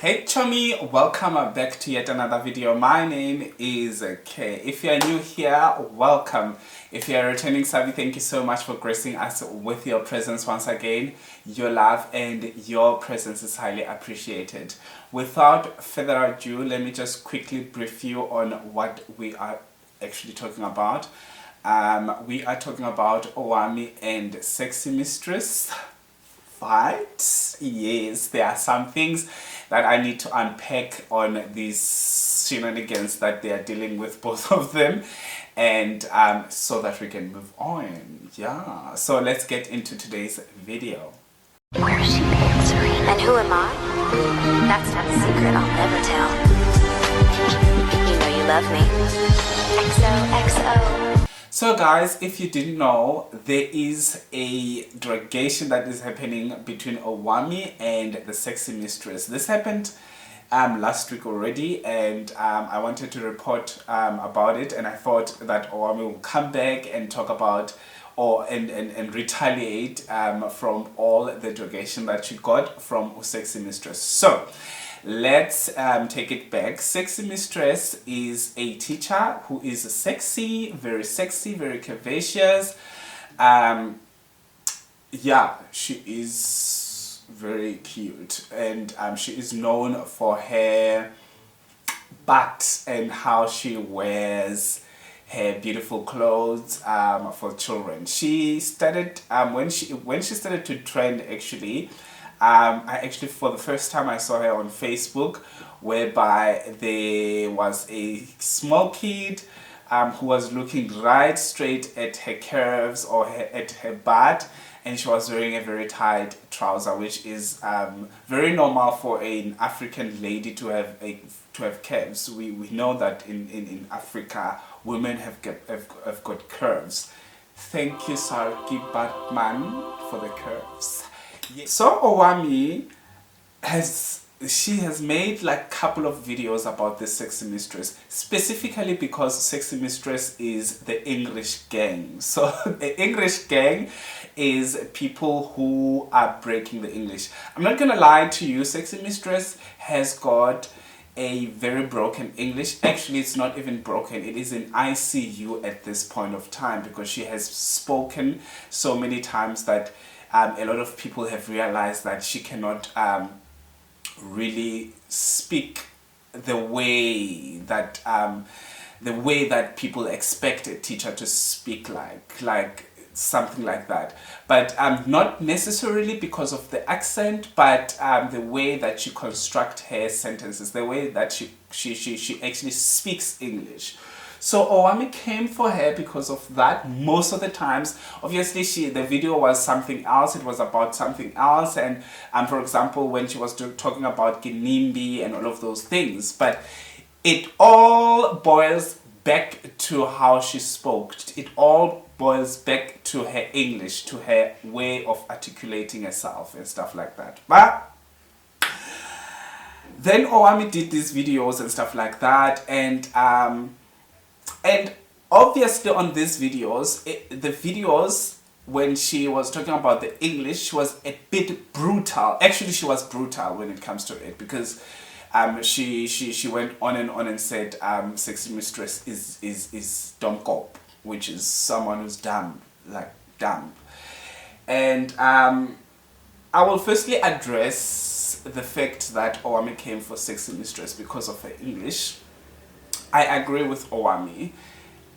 Hey Chomi, welcome back to yet another video. My name is Kay. If you are new here, welcome. If you are returning Savi, thank you so much for gracing us with your presence once again. Your love and your presence is highly appreciated. Without further ado, let me just quickly brief you on what we are actually talking about. We are talking about Owamie and Sexy Mistress. Fight. Yes, there are some things that I need to unpack on these shenanigans that they are dealing with, both of them, and so that we can move on. Yeah, so let's get into today's video. Where is she answering? And who am I? That's not a secret I'll never tell. You know you love me. XOXO. So guys, if you didn't know, there is a derogation that is happening between Owamie and the Sexy Mistress. This happened last week already, and I wanted to report about it, and I thought that Owamie will come back and talk about and retaliate from all the derogation that she got from Sexy Mistress. So let's take it back. Sexy Mistress is a teacher who is sexy, very curvaceous. Yeah, she is very cute, and she is known for her butt and how she wears her beautiful clothes for children. She started when she started to trend actually. I actually, for the first time, I saw her on Facebook, whereby there was a small kid who was looking right straight at her curves or at her butt, and she was wearing a very tight trouser, which is very normal for an African lady to have curves. We know that in Africa, women have got curves. Thank you, Sarki Batman, for the curves. So Owamie has made like a couple of videos about the Sexy Mistress, specifically because Sexy Mistress is the English gang. So the English gang is people who are breaking the English. I'm not gonna lie to you, Sexy Mistress has got a very broken English. Actually, it's not even broken, it is in ICU at this point of time, because she has spoken so many times that a lot of people have realized that she cannot really speak the way that people expect a teacher to speak, like something like that. But not necessarily because of the accent, but the way that she constructs her sentences, the way that she actually speaks English. So Owamie came for her because of that most of the times. Obviously, the video was something else. It was about something else. And for example, when she was talking about Ginimbi and all of those things. But it all boils back to how she spoke. It all boils back to her English, to her way of articulating herself and stuff like that. But then Owamie did these videos and stuff like that, and obviously on these videos, the videos when she was talking about the English, she was a bit brutal. Actually, she was brutal when it comes to it, because she went on and said Sexy Mistress is Domkop, which is someone who's dumb, like dumb. And I will firstly address the fact that Owamie came for Sexy Mistress because of her English. I agree with Owamie.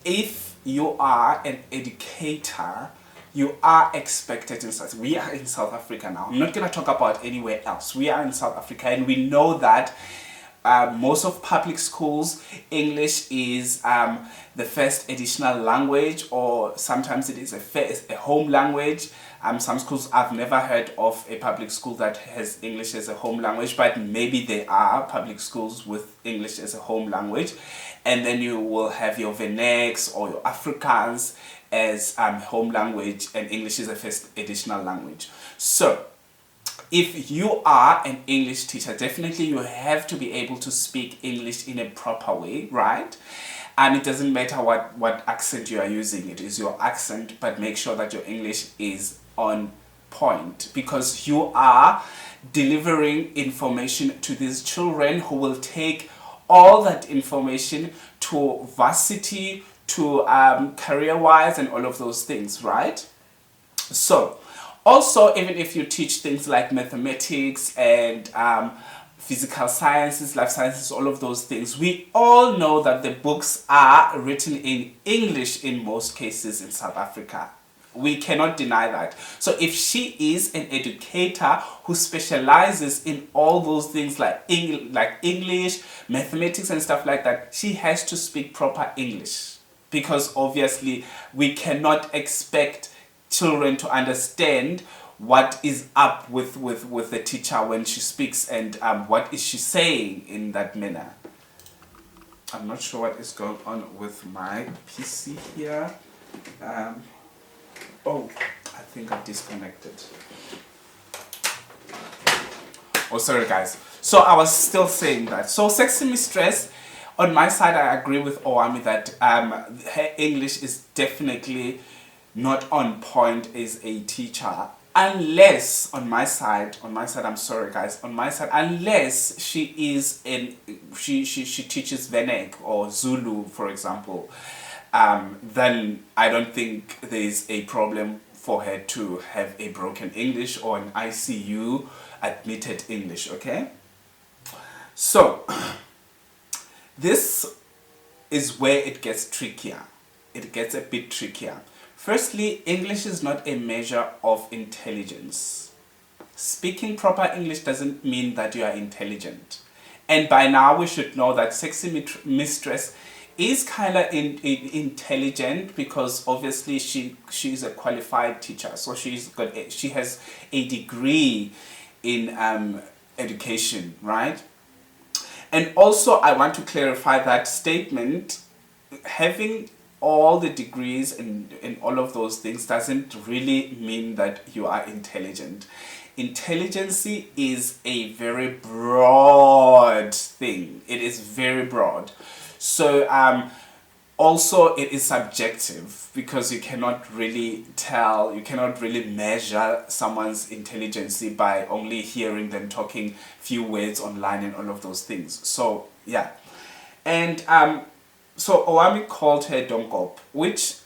If you are an educator, you are expected in South. We are in South Africa now. I'm not going to talk about anywhere else. We are in South Africa, and we know that most of public schools, English is the first additional language, or sometimes it is a home language. Some schools, I've never heard of a public school that has English as a home language, but maybe there are public schools with English as a home language. And then you will have your Venex or your Afrikaans as home language, and English is the first additional language. So if you are an English teacher, definitely you have to be able to speak English in a proper way, right? And it doesn't matter what accent you are using, it is your accent, but make sure that your English is on point, because you are delivering information to these children who will take all that information to varsity, to career-wise and all of those things, right? So, also, even if you teach things like mathematics and physical sciences, life sciences, all of those things, we all know that the books are written in English in most cases in South Africa. We cannot deny that. So if she is an educator who specializes in all those things like English, mathematics and stuff like that, she has to speak proper English, because obviously we cannot expect children to understand what is up with the teacher when she speaks, and what is she saying in that manner. I'm not sure what is going on with my PC here. Oh, I think I disconnected. Oh, sorry guys. So I was still saying that. So Sexy Mistress, on my side, I agree with Owamie that her English is definitely not on point as a teacher. Unless, on my side, I'm sorry guys, on my side, unless she is she teaches Venek or Zulu, for example, then I don't think there's a problem for her to have a broken English or an ICU admitted English, okay? So, this is where it gets trickier. It gets a bit trickier. Firstly, English is not a measure of intelligence. Speaking proper English doesn't mean that you are intelligent. And by now we should know that Sexy Mistress is kind of intelligent, because obviously she's a qualified teacher. So she has a degree in education, right? And also I want to clarify that statement. Having all the degrees and all of those things doesn't really mean that you are intelligent. Intelligence is a very broad thing. It is very broad. So also it is subjective, because you cannot really tell, you cannot really measure someone's intelligence by only hearing them talking few words online and all of those things. So yeah. And so Owamie called her Domkop, which,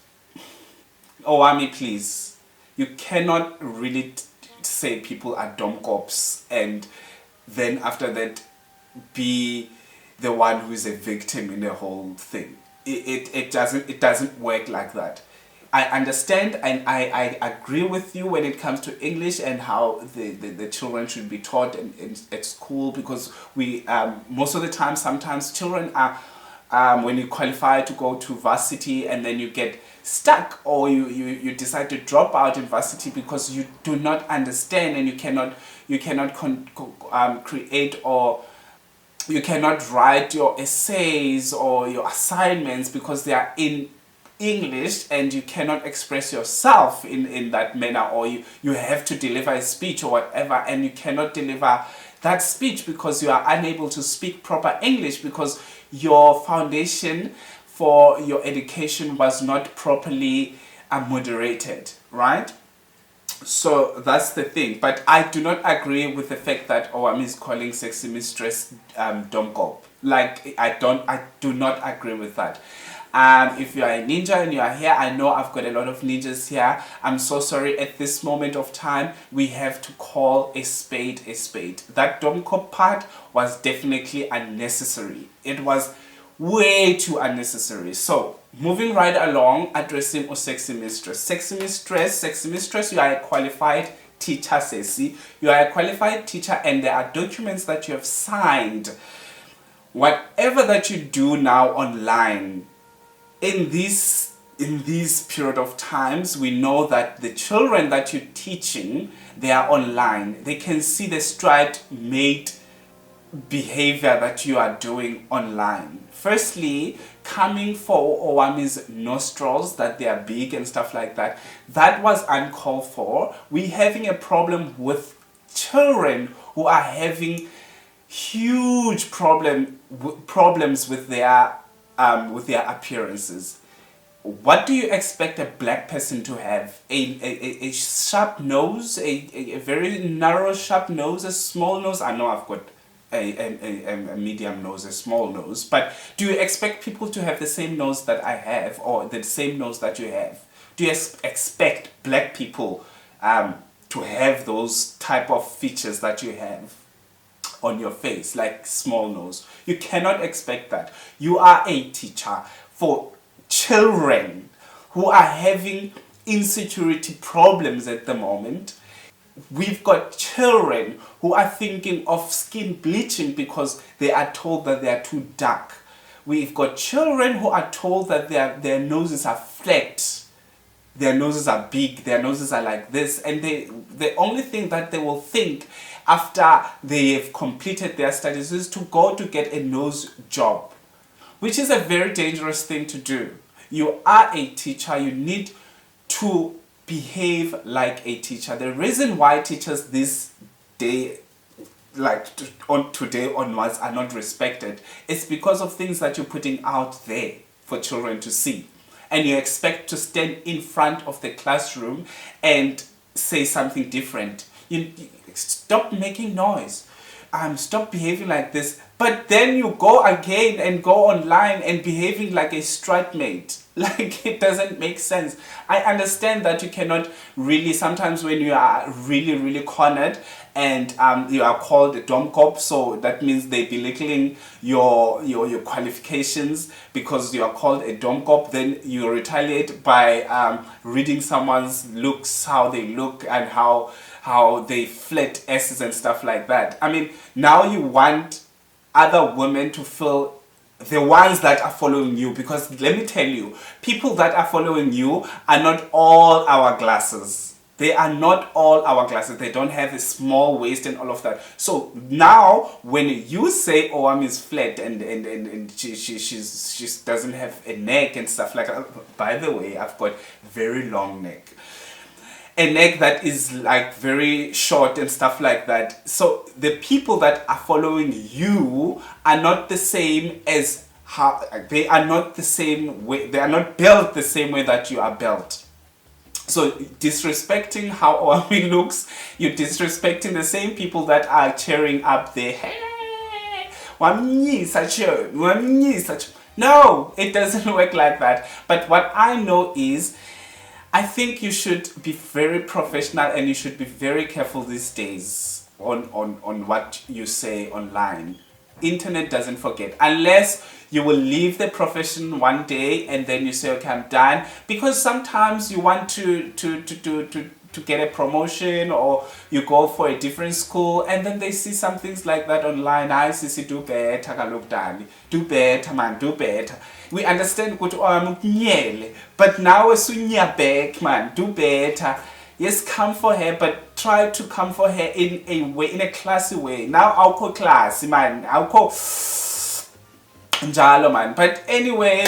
Owamie, please, you cannot really say people are Domkops and then after that be the one who is a victim in the whole thing. It doesn't work like that. I understand and I agree with you when it comes to English and how the children should be taught at school, because we most of the time, sometimes children are when you qualify to go to varsity and then you get stuck, or you decide to drop out in varsity because you do not understand and you cannot create, or you cannot write your essays or your assignments because they are in English and you cannot express yourself in that manner, or you have to deliver a speech or whatever and you cannot deliver that speech because you are unable to speak proper English, because your foundation for your education was not properly moderated, right? So that's the thing. But I do not agree with the fact that Owamie is calling Sexy Mistress Domkop. Like, I do not agree with that. If you are a ninja and you are here, I know I've got a lot of ninjas here. I'm so sorry, at this moment of time, we have to call a spade a spade. That Domkop part was definitely unnecessary. It was way too unnecessary. So, moving right along, addressing a Sexy Mistress. Sexy Mistress, you are a qualified teacher, Sexy. You are a qualified teacher and there are documents that you have signed. Whatever that you do now online, in this period of times, we know that the children that you're teaching, they are online. They can see the stride-made behavior that you are doing online. Firstly, coming for Owamie's nostrils, that they are big and stuff like that, that was uncalled for. We're having a problem with children who are having huge problems with their appearances. what do you expect a black person to have? A sharp nose, a very narrow sharp nose, a small nose? I know I've got a medium nose, a small nose, but do you expect people to have the same nose that I have, or the same nose that you have? Do you expect black people to have those type of features that you have on your face, like small nose? You cannot expect that. You are a teacher for children who are having insecurity problems at the moment. We've got children who are thinking of skin bleaching because they are told that they are too dark. We've got children who are told that their noses are flat, their noses are big, their noses are like this, and the only thing that they will think after they have completed their studies is to go to get a nose job, which is a very dangerous thing to do. You are a teacher, you need to behave like a teacher. The reason why teachers this day, like on today onwards, are not respected is because of things that you're putting out there for children to see. And you expect to stand in front of the classroom and say something different. You stop making noise. Stop behaving like this. But then you go again and go online and behaving like a straight mate. Like, it doesn't make sense. I understand that you cannot really, sometimes when you are really cornered and you are called a Domkop, so that means they belittling your qualifications because you are called a Domkop, then you retaliate by reading someone's looks, how they look and how they flit asses and stuff like that. I mean, now you want other women to feel the ones that are following you, because let me tell you, people that are following you are not all hourglasses. They are not all hourglasses. They don't have a small waist and all of that. So now when you say Owamie is flat and she doesn't have a neck and stuff like that. By the way, I've got very long neck. A neck that is like very short and stuff like that. So the people that are following you are not the same as how they are not the same way. They are not built the same way that you are built. So disrespecting how Owamie looks, you're disrespecting the same people that are cheering up there. Hey, Owamie such. No, it doesn't work like that. But what I know is, I think you should be very professional and you should be very careful these days on what you say online. Internet doesn't forget. Unless you will leave the profession one day and then you say, okay, I'm done. Because sometimes you want to get a promotion, or you go for a different school and then they see some things like that online. I see, do better, do better, man, do better. We understand good, but now we're back, man, do better. Yes, come for her, but try to come for her in a way, in a classy way. Now I'll call classy, man. I'll call njalo, man. But anyway,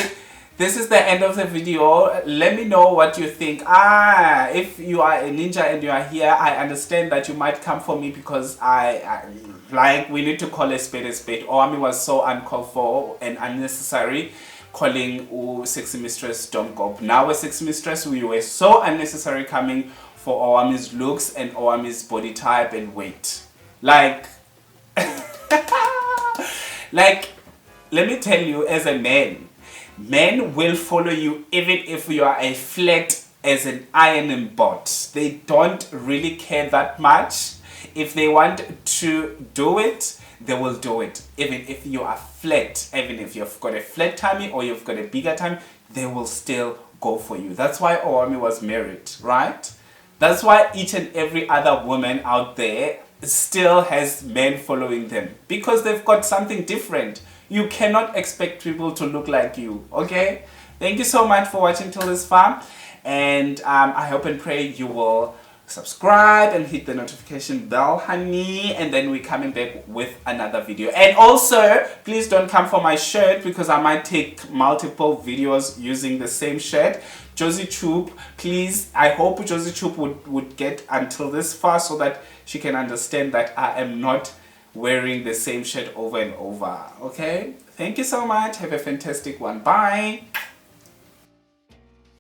this is the end of the video. Let me know what you think. If you are a ninja and you are here, I understand that you might come for me because like, we need to call a spade a spade. Owamie was so uncalled for and unnecessary, calling Sexy Mistress Domkop. Now a Sexy Mistress, we were so unnecessary coming for Owamie's looks and Owamie's body type and weight. Like, like, let me tell you, as a man, men will follow you even if you are as flat as an ironing board. They don't really care that much. If they want to do it, they will do it. Even if you are flat, even if you've got a flat tummy or you've got a bigger tummy, they will still go for you. That's why Owamie was married, right? That's why each and every other woman out there still has men following them, because they've got something different. You cannot expect people to look like you, okay? Thank you so much for watching till this far, and I hope and pray you will subscribe and hit the notification bell, honey, and then we're coming back with another video. And also, please don't come for my shirt, because I might take multiple videos using the same shirt. Josie Troop, please, I hope Josie Troop would get until this far so that she can understand that I am not wearing the same shirt over and over. Okay, thank you so much. Have a fantastic one. Bye.